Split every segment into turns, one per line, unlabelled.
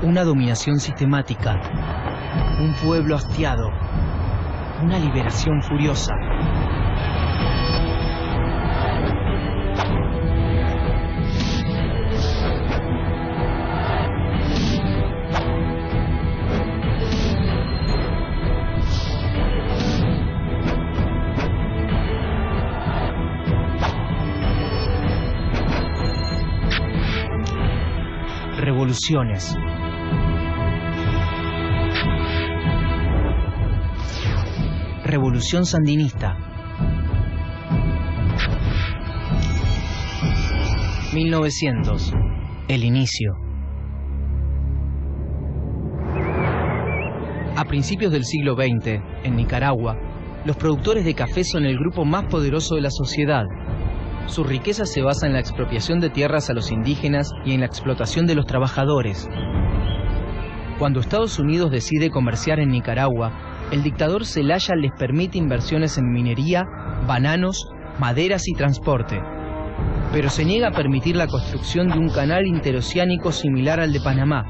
Una dominación sistemática, un pueblo hastiado, una liberación furiosa. Revoluciones. Revolución sandinista. 1900. El inicio. A principios del siglo XX, en Nicaragua, los productores de café son el grupo más poderoso de la sociedad. Su riqueza se basa en la expropiación de tierras a los indígenas y en la explotación de los trabajadores. Cuando Estados Unidos decide comerciar en Nicaragua, el dictador Zelaya les permite inversiones en minería, bananos, maderas y transporte. Pero se niega a permitir la construcción de un canal interoceánico similar al de Panamá,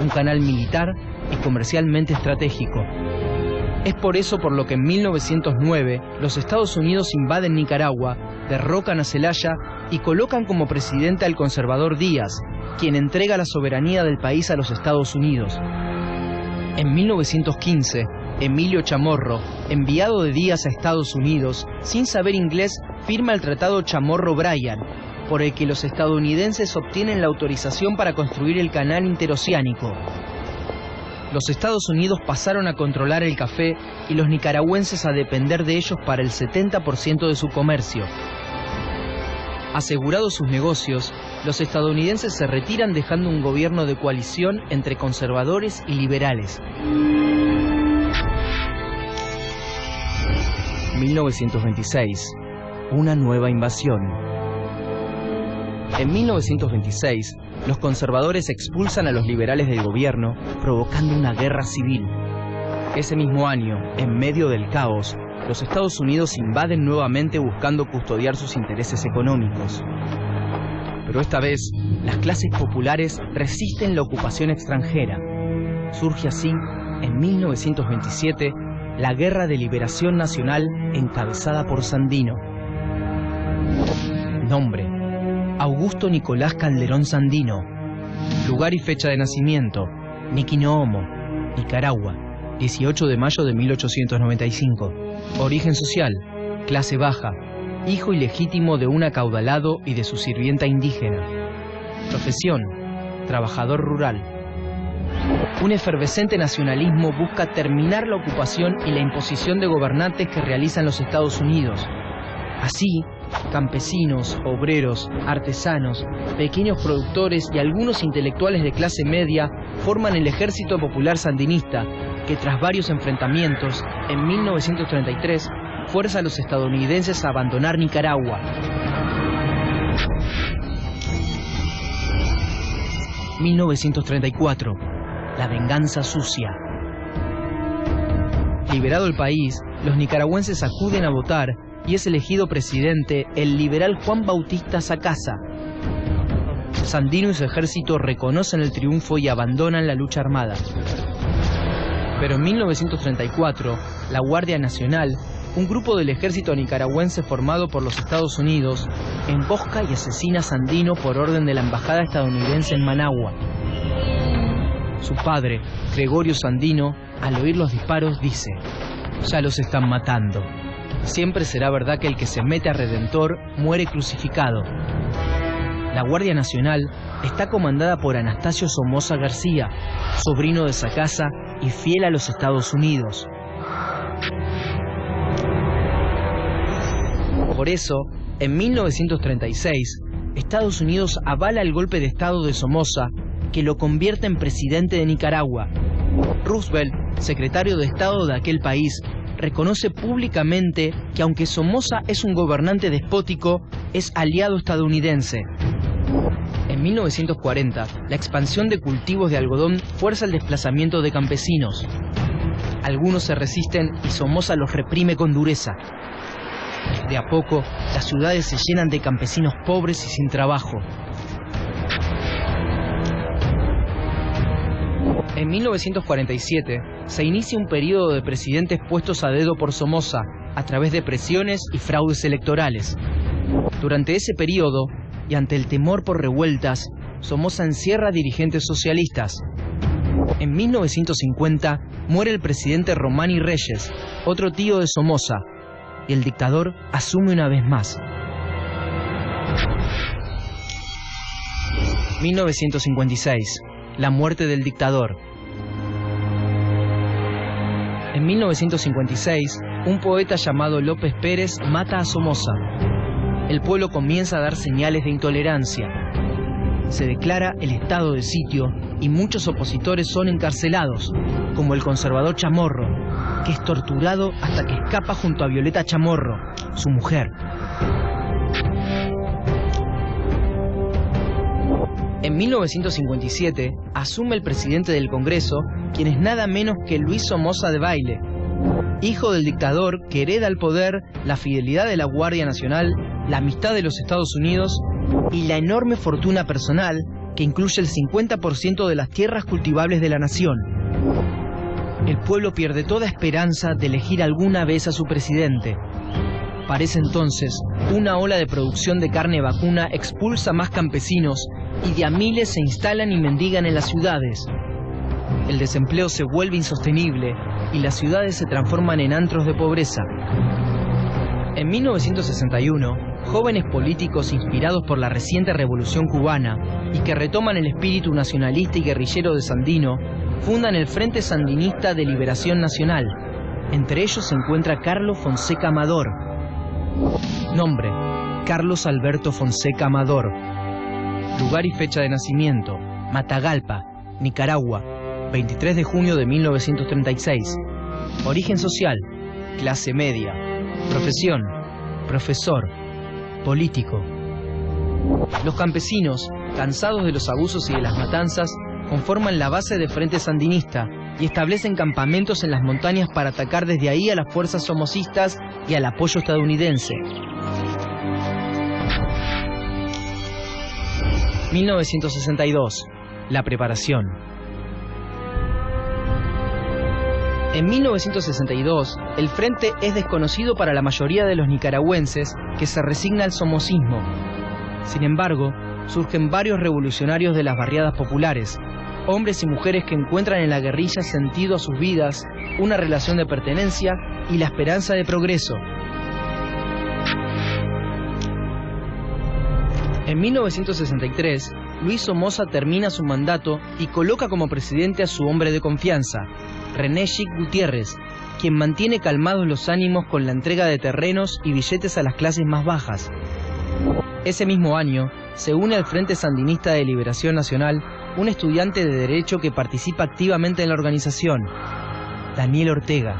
un canal militar y comercialmente estratégico. Es por eso por lo que en 1909 los Estados Unidos invaden Nicaragua, derrocan a Zelaya y colocan como presidente al conservador Díaz, quien entrega la soberanía del país a los Estados Unidos. En 1915, Emilio Chamorro, enviado de Díaz a Estados Unidos, sin saber inglés, firma el Tratado Chamorro-Bryan, por el que los estadounidenses obtienen la autorización para construir el canal interoceánico. Los Estados Unidos pasaron a controlar el café y los nicaragüenses a depender de ellos para el 70% de su comercio. Asegurados sus negocios, los estadounidenses se retiran dejando un gobierno de coalición entre conservadores y liberales. 1926. Una nueva invasión. En 1926, los conservadores expulsan a los liberales del gobierno, provocando una guerra civil. Ese mismo año, en medio del caos, los Estados Unidos invaden nuevamente buscando custodiar sus intereses económicos. Pero esta vez, las clases populares resisten la ocupación extranjera. Surge así, en 1927, la Guerra de Liberación Nacional encabezada por Sandino. Nombre: Augusto Nicolás Calderón Sandino. Lugar y fecha de nacimiento: Niquinoomo, Nicaragua, 18 de mayo de 1895. Origen social: clase baja, hijo ilegítimo de un acaudalado y de su sirvienta indígena. Profesión: trabajador rural. Un efervescente nacionalismo busca terminar la ocupación y la imposición de gobernantes que realizan los Estados Unidos. Así, campesinos, obreros, artesanos, pequeños productores y algunos intelectuales de clase media forman el Ejército Popular Sandinista, que tras varios enfrentamientos, en 1933, fuerza a los estadounidenses a abandonar Nicaragua. 1934. La venganza sucia. Liberado el país, los nicaragüenses acuden a votar y es elegido presidente el liberal Juan Bautista Sacasa. Sandino y su ejército reconocen el triunfo y abandonan la lucha armada. Pero en 1934, la Guardia Nacional, un grupo del ejército nicaragüense formado por los Estados Unidos, embosca y asesina a Sandino por orden de la embajada estadounidense en Managua. Su padre, Gregorio Sandino, al oír los disparos dice: «Ya los están matando. Siempre será verdad que el que se mete a Redentor muere crucificado». La Guardia Nacional está comandada por Anastasio Somoza García, sobrino de Sacasa y fiel a los Estados Unidos. Por eso, en 1936, Estados Unidos avala el golpe de Estado de Somoza, que lo convierte en presidente de Nicaragua. Roosevelt, secretario de Estado de aquel país, reconoce públicamente que aunque Somoza es un gobernante despótico, es aliado estadounidense. En 1940, la expansión de cultivos de algodón fuerza el desplazamiento de campesinos. Algunos se resisten y Somoza los reprime con dureza. De a poco, las ciudades se llenan de campesinos pobres y sin trabajo. En 1947 se inicia un periodo de presidentes puestos a dedo por Somoza a través de presiones y fraudes electorales. Durante ese periodo, y ante el temor por revueltas, Somoza encierra a dirigentes socialistas. En 1950 muere el presidente Romani Reyes, otro tío de Somoza, y el dictador asume una vez más. 1956. La muerte del dictador. En 1956, un poeta llamado López Pérez mata a Somoza. El pueblo comienza a dar señales de intolerancia. Se declara el estado de sitio y muchos opositores son encarcelados, como el conservador Chamorro, que es torturado hasta que escapa junto a Violeta Chamorro, su mujer. En 1957 asume el presidente del Congreso, quien es nada menos que Luis Somoza Debayle, hijo del dictador que hereda el poder, la fidelidad de la Guardia Nacional, la amistad de los Estados Unidos y la enorme fortuna personal que incluye el 50% de las tierras cultivables de la nación. El pueblo pierde toda esperanza de elegir alguna vez a su presidente. Parece entonces, una ola de producción de carne vacuna expulsa más campesinos y de a miles se instalan y mendigan en las ciudades. El desempleo se vuelve insostenible y las ciudades se transforman en antros de pobreza. En 1961, jóvenes políticos inspirados por la reciente revolución cubana y que retoman el espíritu nacionalista y guerrillero de Sandino, fundan el Frente Sandinista de Liberación Nacional. Entre ellos se encuentra Carlos Fonseca Amador. Nombre: Carlos Alberto Fonseca Amador. Lugar y fecha de nacimiento: Matagalpa, Nicaragua, 23 de junio de 1936. Origen social: clase media. Profesión: profesor. Político. Los campesinos, cansados de los abusos y de las matanzas, conforman la base de Frente Sandinista y establecen campamentos en las montañas para atacar desde ahí a las fuerzas somocistas y al apoyo estadounidense. 1962. La preparación. En 1962, el frente es desconocido para la mayoría de los nicaragüenses que se resigna al somocismo. Sin embargo, surgen varios revolucionarios de las barriadas populares, hombres y mujeres que encuentran en la guerrilla sentido a sus vidas, una relación de pertenencia y la esperanza de progreso. En 1963, Luis Somoza termina su mandato y coloca como presidente a su hombre de confianza, René Chic Gutiérrez, quien mantiene calmados los ánimos con la entrega de terrenos y billetes a las clases más bajas. Ese mismo año, se une al Frente Sandinista de Liberación Nacional un estudiante de Derecho que participa activamente en la organización, Daniel Ortega.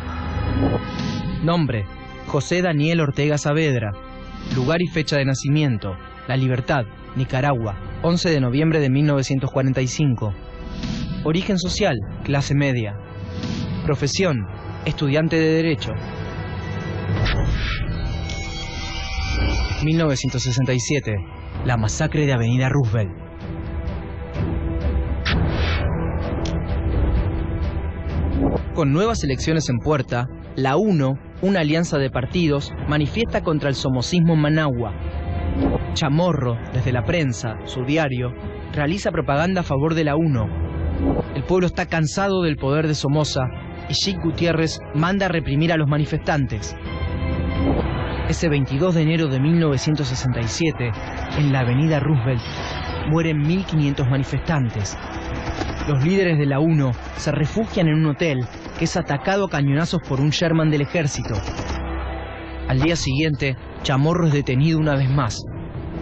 Nombre: José Daniel Ortega Saavedra. Lugar y fecha de nacimiento: La Libertad, Nicaragua, 11 de noviembre de 1945. Origen social: clase media. Profesión: estudiante de Derecho. 1967. La masacre de Avenida Roosevelt. Con nuevas elecciones en puerta, la UNO, una alianza de partidos, manifiesta contra el somocismo en Managua. Chamorro, desde la prensa, su diario, realiza propaganda a favor de la UNO. El pueblo está cansado del poder de Somoza y Chic Gutiérrez manda a reprimir a los manifestantes. Ese 22 de enero de 1967, en la avenida Roosevelt, mueren 1.500 manifestantes. Los líderes de la UNO se refugian en un hotel que es atacado a cañonazos por un Sherman del ejército. Al día siguiente, Chamorro es detenido una vez más.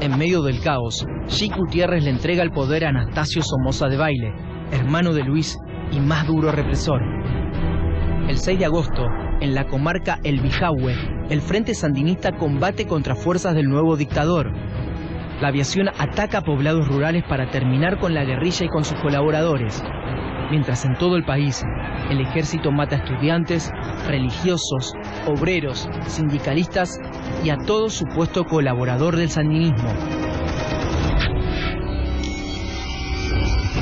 En medio del caos, Chic Gutiérrez le entrega el poder a Anastasio Somoza Debayle, hermano de Luis y más duro represor. El 6 de agosto, en la comarca El Bijahue, el Frente Sandinista combate contra fuerzas del nuevo dictador. La aviación ataca poblados rurales para terminar con la guerrilla y con sus colaboradores, mientras en todo el país el ejército mata a estudiantes, religiosos, obreros, sindicalistas y a todo supuesto colaborador del sandinismo.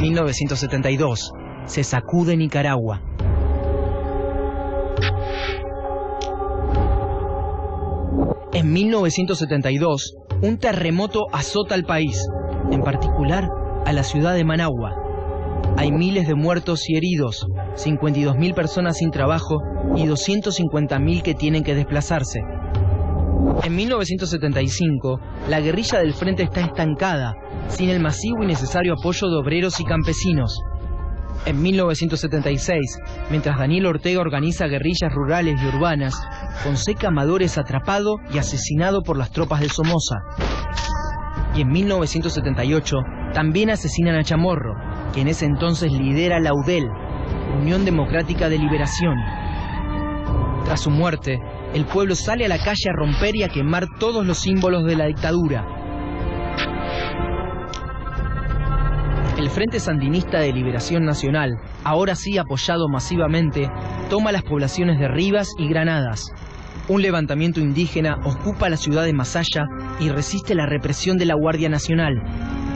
1972. se sacude Nicaragua. En 1972, un terremoto azota al país, en particular a la ciudad de Managua. Hay miles de muertos y heridos, 52.000 personas sin trabajo y 250.000 que tienen que desplazarse. En 1975, la guerrilla del frente está estancada, sin el masivo y necesario apoyo de obreros y campesinos. En 1976, mientras Daniel Ortega organiza guerrillas rurales y urbanas, Fonseca Amador es atrapado y asesinado por las tropas de Somoza. Y en 1978, también asesinan a Chamorro, que en ese entonces lidera la UDEL, Unión Democrática de Liberación. Tras su muerte, el pueblo sale a la calle a romper y a quemar todos los símbolos de la dictadura. El Frente Sandinista de Liberación Nacional, ahora sí apoyado masivamente, toma las poblaciones de Rivas y Granadas. Un levantamiento indígena ocupa la ciudad de Masaya y resiste la represión de la Guardia Nacional.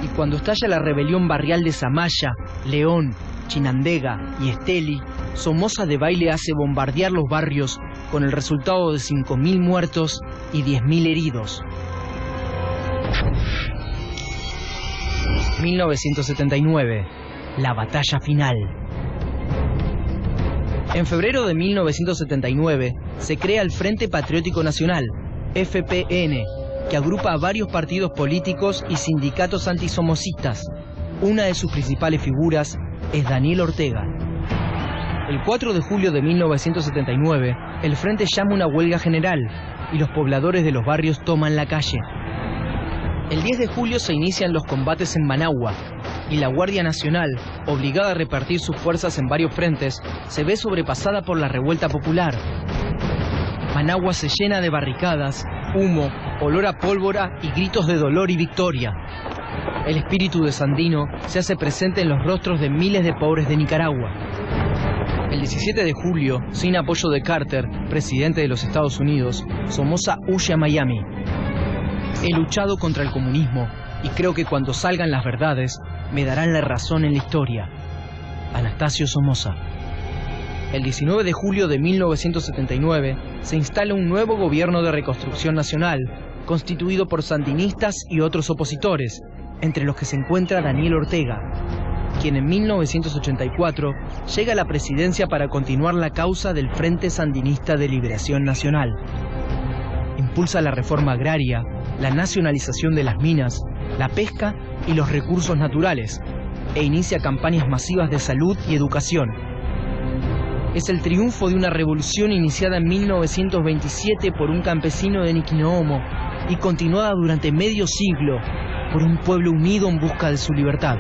Y cuando estalla la rebelión barrial de Zamaya, León, Chinandega y Esteli, Somoza de Baile hace bombardear los barrios con el resultado de 5.000 muertos y 10.000 heridos. 1979, la batalla final. En febrero de 1979 se crea el Frente Patriótico Nacional, FPN, que agrupa a varios partidos políticos y sindicatos antisomocistas. Una de sus principales figuras es Daniel Ortega. El 4 de julio de 1979, el Frente llama una huelga general y los pobladores de los barrios toman la calle. El 10 de julio se inician los combates en Managua y la Guardia Nacional, obligada a repartir sus fuerzas en varios frentes, se ve sobrepasada por la revuelta popular. Managua se llena de barricadas, humo, olor a pólvora y gritos de dolor y victoria. El espíritu de Sandino se hace presente en los rostros de miles de pobres de Nicaragua. El 17 de julio, sin apoyo de Carter, presidente de los Estados Unidos, Somoza huye a Miami. He luchado contra el comunismo y creo que cuando salgan las verdades me darán la razón en la historia. Anastasio Somoza. El 19 de julio de 1979 se instala un nuevo gobierno de reconstrucción nacional, constituido por sandinistas y otros opositores, entre los que se encuentra Daniel Ortega, quien en 1984 llega a la presidencia para continuar la causa del Frente Sandinista de Liberación Nacional. Impulsa la reforma agraria, la nacionalización de las minas, la pesca y los recursos naturales, e inicia campañas masivas de salud y educación. Es el triunfo de una revolución iniciada en 1927 por un campesino de Niquinoomo y continuada durante medio siglo por un pueblo unido en busca de su libertad.